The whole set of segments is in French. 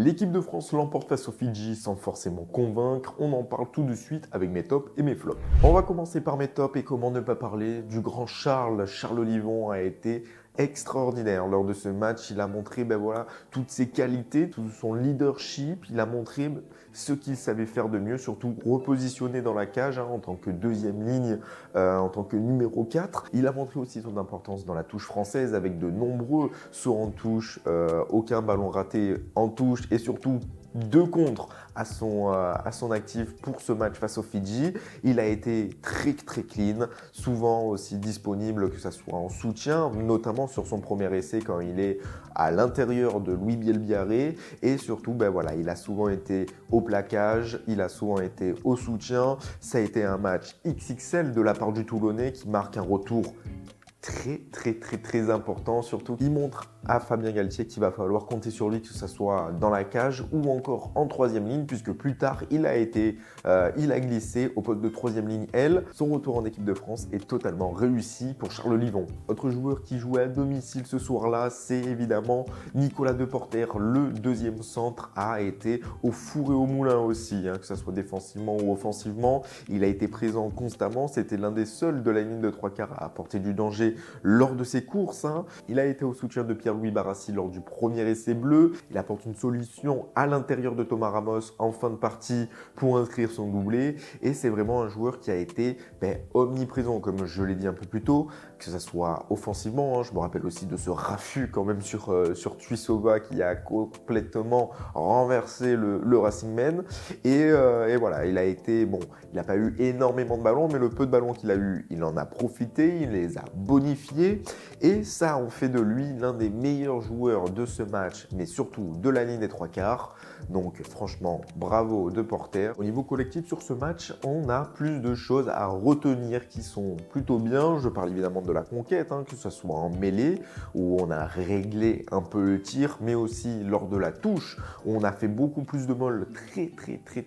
L'équipe de France l'emporte face aux Fidji sans forcément convaincre. On en parle tout de suite avec mes tops et mes flops. On va commencer par mes tops et comment ne pas parler du grand Charles. Charles Olivon a été extraordinaire lors de ce match. Il a montré toutes ses qualités, tout son leadership. Il a montré ce qu'il savait faire de mieux, surtout repositionné dans la cage en tant que deuxième ligne, en tant que numéro 4. Il a montré aussi son importance dans la touche française avec de nombreux sauts en touche, aucun ballon raté en touche et surtout 2 contres à son actif pour ce match face aux Fidji. Il a été très clean, souvent aussi disponible que ce soit en soutien, notamment sur son premier essai quand il est à l'intérieur de Louis Bielbiarré et surtout il a souvent été au plaquage, il a souvent été au soutien. Ça a été un match XXL de la part du Toulonnais qui marque un retour très important. Surtout, il montre à Fabien Galtier qu'il va falloir compter sur lui, que ce soit dans la cage ou encore en troisième ligne, puisque plus tard, il a glissé au poste de troisième ligne L. Son retour en équipe de France est totalement réussi pour Charles Olivon. Autre joueur qui jouait à domicile ce soir-là, c'est évidemment Nicolas Deporter. Le deuxième centre a été au four et au moulin aussi, que ce soit défensivement ou offensivement. Il a été présent constamment. C'était l'un des seuls de la ligne de 3/4 à apporter du danger lors de ses courses. Il a été au soutien de Pierre-Louis Barassi lors du premier essai bleu. Il apporte une solution à l'intérieur de Thomas Ramos en fin de partie pour inscrire son doublé. Et c'est vraiment un joueur qui a été omniprésent, comme je l'ai dit un peu plus tôt, que ce soit offensivement. Je me rappelle aussi de ce raffut quand même sur Tuisova qui a complètement renversé le Racing Men. Et voilà, il n'a pas eu énormément de ballons, mais le peu de ballons qu'il a eu, il en a profité, il les a bonifiés. Et ça en fait de lui l'un des meilleurs joueurs de ce match, mais surtout de la ligne des 3/4. Donc franchement, bravo Deporter. Au niveau collectif sur ce match, on a plus de choses à retenir qui sont plutôt bien. Je parle évidemment de la conquête, que ce soit en mêlée, où on a réglé un peu le tir, mais aussi lors de la touche, où on a fait beaucoup plus de molles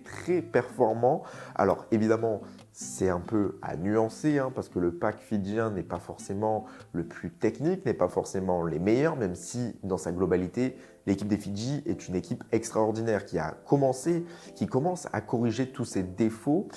très performants. Alors évidemment, c'est un peu à nuancer, parce que le pack fidjien n'est pas forcément le plus technique, n'est pas forcément les meilleurs, même si dans sa globalité, l'équipe des Fidji est une équipe extraordinaire qui commence à corriger tous ses défauts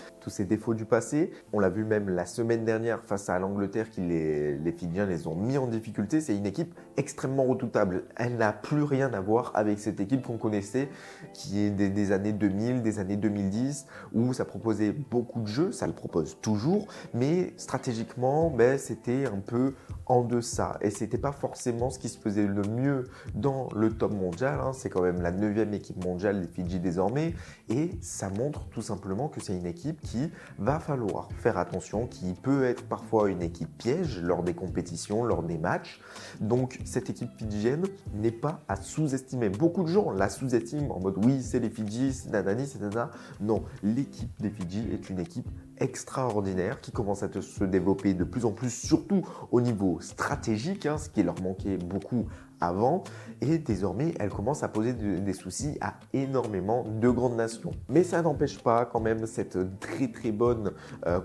du passé. On l'a vu même la semaine dernière face à l'Angleterre, les Fidjiens les ont mis en difficulté. C'est une équipe extrêmement redoutable. Elle n'a plus rien à voir avec cette équipe qu'on connaissait, qui est des années 2000, des années 2010, où ça proposait beaucoup de jeux, ça le propose toujours, mais stratégiquement, c'était un peu en deçà. Et c'était pas forcément ce qui se faisait le mieux dans le top mondial. C'est quand même la 9e équipe mondiale des Fidji désormais. Et ça montre tout simplement que c'est une équipe qui va falloir faire attention, qui peut être parfois une équipe piège lors des compétitions, lors des matchs. Donc cette équipe fidjienne n'est pas à sous-estimer. Beaucoup de gens la sous-estiment en mode oui, c'est les Fidji, c'est nanani, c'est nana. Non, l'équipe des Fidji est une équipe extraordinaire qui commence à se développer de plus en plus, surtout au niveau stratégique, ce qui leur manquait beaucoup avant, et désormais elle commence à poser des soucis à énormément de grandes nations. Mais ça n'empêche pas quand même cette très bonne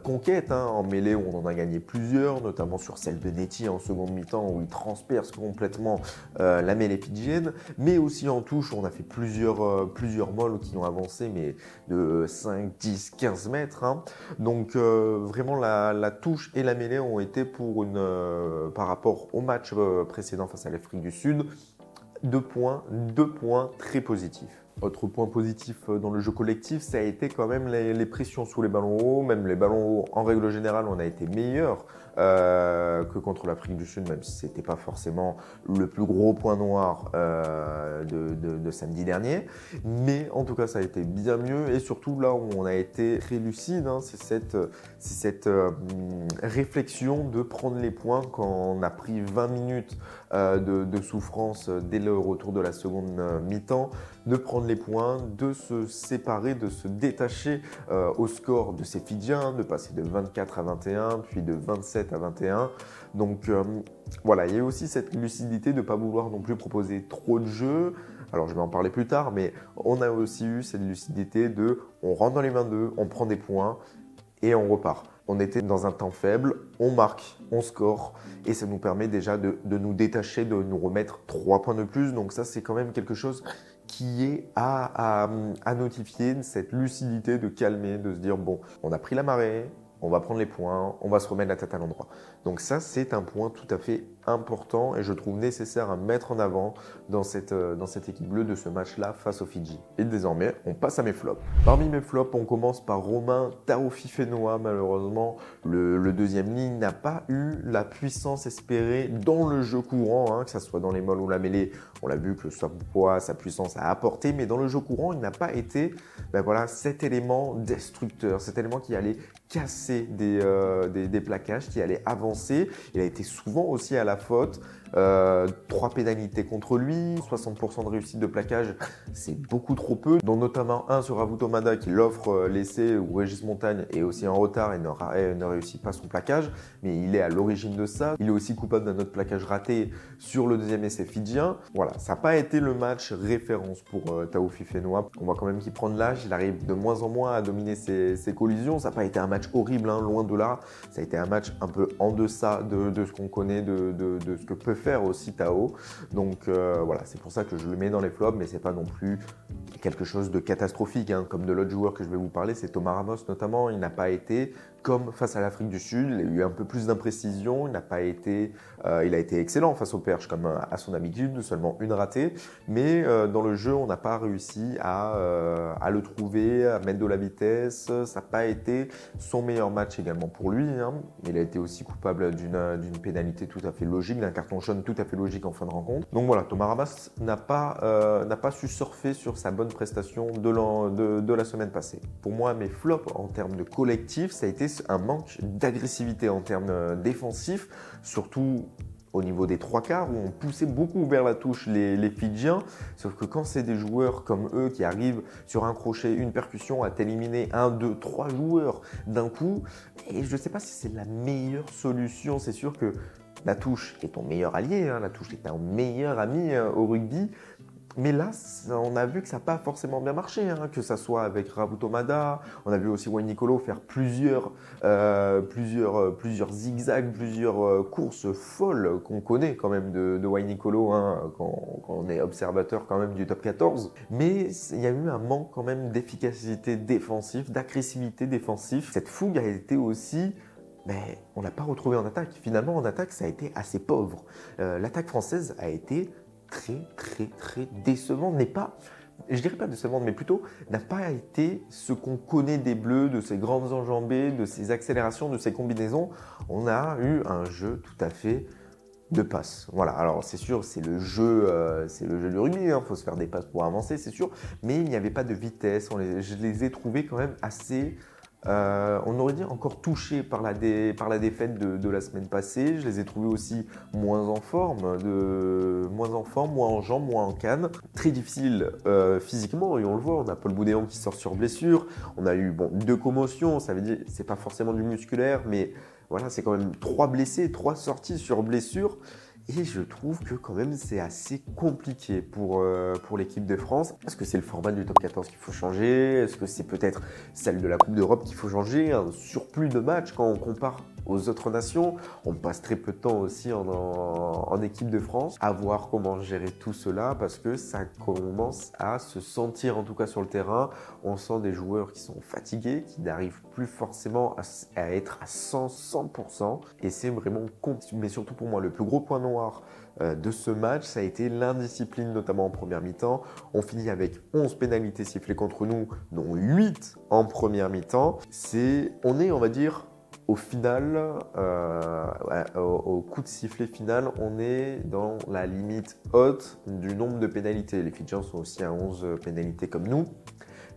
conquête en mêlée, où on en a gagné plusieurs, notamment sur celle de Neti en seconde mi-temps où il transperce complètement la mêlée fidjienne, mais aussi en touche où on a fait plusieurs molles qui ont avancé mais de 5, 10, 15 mètres. Donc vraiment la touche et la mêlée ont été par rapport au match précédent face à l'Afrique du Sud, 2 points très positifs. Autre point positif dans le jeu collectif, ça a été quand même les pressions sous les ballons hauts. Même les ballons hauts, en règle générale, on a été meilleur que contre l'Afrique du Sud, même si ce n'était pas forcément le plus gros point noir de samedi dernier. Mais en tout cas, ça a été bien mieux. Et surtout, là où on a été très lucide, c'est cette réflexion de prendre les points quand on a pris 20 minutes de souffrance dès le retour de la seconde mi-temps, de prendre les points, de se séparer, de se détacher au score de ces Fidjiens, de passer de 24 à 21, puis de 27 à 21. Donc voilà, il y a aussi cette lucidité de ne pas vouloir non plus proposer trop de jeux. Alors je vais en parler plus tard, mais on a aussi eu cette lucidité de on rentre dans les 22, on prend des points et on repart. On était dans un temps faible, on marque, on score et ça nous permet déjà de nous détacher, de nous remettre 3 points de plus. Donc ça, c'est quand même quelque chose qui est à notifier, cette lucidité de calmer, de se dire bon, on a pris la marée, on va prendre les points, on va se remettre la tête à l'endroit. Donc ça, c'est un point tout à fait important et je trouve nécessaire à mettre en avant dans cette équipe bleue de ce match-là face aux Fidji. Et désormais, on passe à mes flops. Parmi mes flops, on commence par Romain Taofifenua. Malheureusement, le deuxième ligne n'a pas eu la puissance espérée dans le jeu courant, que ce soit dans les molles ou la mêlée. On l'a vu que son poids, sa puissance a apporté, mais dans le jeu courant, il n'a pas été cet élément destructeur, cet élément qui allait casser des plaquages, qui allait avancer. Il a été souvent aussi à la faute. 3 pénalités contre lui, 60% de réussite de plaquage, c'est beaucoup trop peu, dont notamment un sur Avutomada qui l'offre l'essai où Régis Montagne est aussi en retard et ne réussit pas son plaquage, mais il est à l'origine de ça. Il est aussi coupable d'un autre plaquage raté sur le deuxième essai fidjien. Voilà, ça n'a pas été le match référence pour Taofifenua. On voit quand même qu'il prend de l'âge, il arrive de moins en moins à dominer ses collisions. Ça n'a pas été un match horrible, loin de là. Ça a été un match un peu en deçà de ce qu'on connaît, de ce que peut faire aussi Tao. Donc voilà, c'est pour ça que je le mets dans les flops, mais c'est pas non plus quelque chose de catastrophique, comme de l'autre joueur que je vais vous parler, c'est Thomas Ramos notamment. Il n'a pas été comme face à l'Afrique du Sud, il a eu un peu plus d'imprécision, il a été excellent face aux perches comme à son habitude, seulement une ratée, mais dans le jeu on n'a pas réussi à le trouver, à mettre de la vitesse. Ça n'a pas été son meilleur match également pour lui, il a été aussi coupable d'une pénalité tout à fait logique, d'un carton jaune tout à fait logique en fin de rencontre. Donc voilà, Thomas Ramos n'a pas su surfer sur sa bonne prestation de la semaine passée. Pour moi, mes flops en termes de collectif, ça a été un manque d'agressivité en termes défensifs, surtout au niveau des 3/4 où on poussait beaucoup vers la touche les Fidjiens, sauf que quand c'est des joueurs comme eux qui arrivent sur un crochet, une percussion à t'éliminer 1, 2, 3 joueurs d'un coup, et je ne sais pas si c'est la meilleure solution. C'est sûr que la touche est ton meilleur allié, la touche est un meilleur ami au rugby. Mais là, on a vu que ça n'a pas forcément bien marché, que ça soit avec Ravutomada. On a vu aussi Wayne Nicolo faire plusieurs zigzags, plusieurs courses folles qu'on connaît quand même de Wayne Nicolo quand on est observateur quand même du top 14. Mais il y a eu un manque quand même d'efficacité défensive, d'agressivité défensive. Cette fougue a été aussi... Mais on ne l'a pas retrouvé en attaque. Finalement, en attaque, ça a été assez pauvre. L'attaque française a été très décevante, je dirais pas décevante, mais plutôt n'a pas été ce qu'on connaît des Bleus, de ces grandes enjambées, de ces accélérations, de ces combinaisons. On a eu un jeu tout à fait de passes. Voilà, alors c'est sûr, c'est le jeu du rugby, il faut se faire des passes pour avancer, c'est sûr, mais il n'y avait pas de vitesse. Je les ai trouvés quand même assez... on aurait dit encore touchés par la défaite de la semaine passée. Je les ai trouvés aussi moins en forme, moins en jambes, moins en canne. Très difficile physiquement, et on le voit, on a Paul Boudéan qui sort sur blessure. On a eu 2 commotions, ça veut dire c'est pas forcément du musculaire, mais voilà, c'est quand même 3 blessés, 3 sorties sur blessure. Et je trouve que quand même c'est assez compliqué pour l'équipe de France. Est-ce que c'est le format du top 14 qu'il faut changer? Est-ce que c'est peut-être celle de la Coupe d'Europe qu'il faut changer? Un surplus de matchs quand on compare aux autres nations. On passe très peu de temps aussi en équipe de France. À voir comment gérer tout cela parce que ça commence à se sentir en tout cas sur le terrain. On sent des joueurs qui sont fatigués, qui n'arrivent plus forcément à être à 100%. Et c'est vraiment compliqué. Mais surtout pour moi, le plus gros point noir de ce match, ça a été l'indiscipline, notamment en première mi-temps. On finit avec 11 pénalités sifflées contre nous, dont 8 en première mi-temps. On est, on va dire, au final, au coup de sifflet final, on est dans la limite haute du nombre de pénalités. Les Fidjiens sont aussi à 11 pénalités comme nous.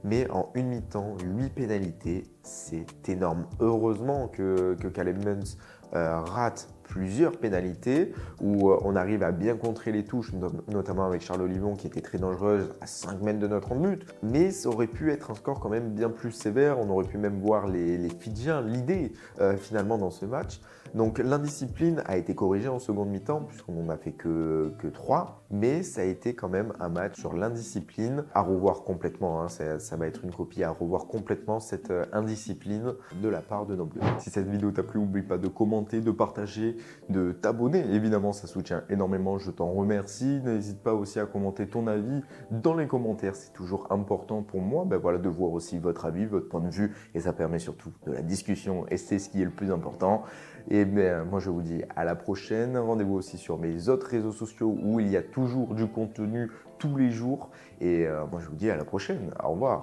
Mais en une mi-temps, 8 pénalités, c'est énorme. Heureusement que Caleb Muntz rate plusieurs pénalités où on arrive à bien contrer les touches, notamment avec Charles Olivon qui était très dangereuse à 5 mètres de notre but. Mais ça aurait pu être un score quand même bien plus sévère. On aurait pu même voir les Fidjiens l'idée finalement dans ce match. Donc l'indiscipline a été corrigée en seconde mi-temps, puisqu'on n'en a fait que 3, mais ça a été quand même un match sur l'indiscipline à revoir complètement. Hein. Ça va être une copie à revoir complètement cette indiscipline de la part de nos Bleus. Si cette vidéo t'a plu, n'oublie pas de commenter, de partager, de t'abonner. Évidemment, ça soutient énormément, je t'en remercie. N'hésite pas aussi à commenter ton avis dans les commentaires, c'est toujours important pour moi voilà, de voir aussi votre avis, votre point de vue, et ça permet surtout de la discussion, et c'est ce qui est le plus important. Et moi je vous dis à la prochaine, rendez-vous aussi sur mes autres réseaux sociaux où il y a toujours du contenu tous les jours, et moi je vous dis à la prochaine, au revoir.